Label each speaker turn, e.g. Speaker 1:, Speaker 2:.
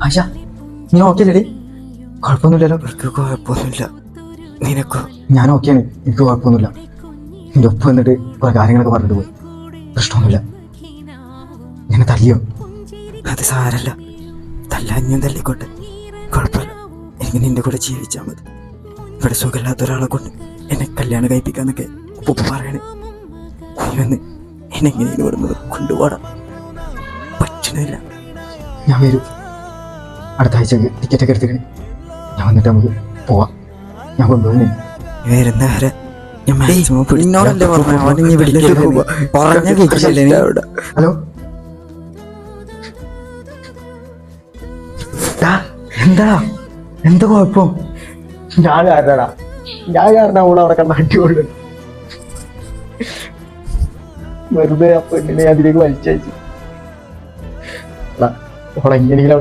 Speaker 1: ആശ, നീ ഓക്കെ അല്ലേ? കുഴപ്പമൊന്നുമില്ലല്ലോ?
Speaker 2: എനിക്ക് കുഴപ്പമൊന്നുമില്ല. നിനക്കോ?
Speaker 1: ഞാൻ ഓക്കെയാണ്, എനിക്ക് കുഴപ്പമൊന്നുമില്ല. എൻ്റെ ഒപ്പം വന്നിട്ട് കുറെ കാര്യങ്ങളൊക്കെ പറഞ്ഞിട്ട് പോയി. പ്രശ്നമൊന്നുമില്ല. ഞാൻ തല്ലിയോ?
Speaker 2: അത് സാരല്ല, തല്ലാഞ്ഞും തല്ലിക്കോട്ടെ, കുഴപ്പമില്ല. എനിക്ക് നിന്റെ കൂടെ ജീവിച്ചാൽ മതി. ഇവിടെ സുഖമില്ലാത്ത ഒരാളെ കൊണ്ട് എന്നെ കല്യാണം കഴിപ്പിക്കാന്നൊക്കെ ഉപ്പ പറയണേ. നീ വന്ന് എന്നെങ്ങനെ ഇവിടുന്ന് കൊണ്ടുപോടാ. പറ്റണില്ല.
Speaker 1: ഞാൻ വരും. അടുത്ത ആഴ്ച ടിക്കറ്റൊക്കെ എടുത്തിക്കണേ. ഞാൻ വന്നിട്ട് നമുക്ക് പോവാം. ഞാൻ കൊണ്ടുപോകുന്നേ.
Speaker 2: വരുന്ന വരെ ഞാൻ മാക്സിമം
Speaker 1: ഹലോ, എന്താ കുഴപ്പം? ഞാൻ കാരണം അവളെ അവിടെ കണ്ട അടിപൊളി വെറുതെ ആ പെണ്ണിനെ അതിലേക്ക് വലിച്ചയച്ചു. ഓളെങ്ങനെയെങ്കിലും അവിടെ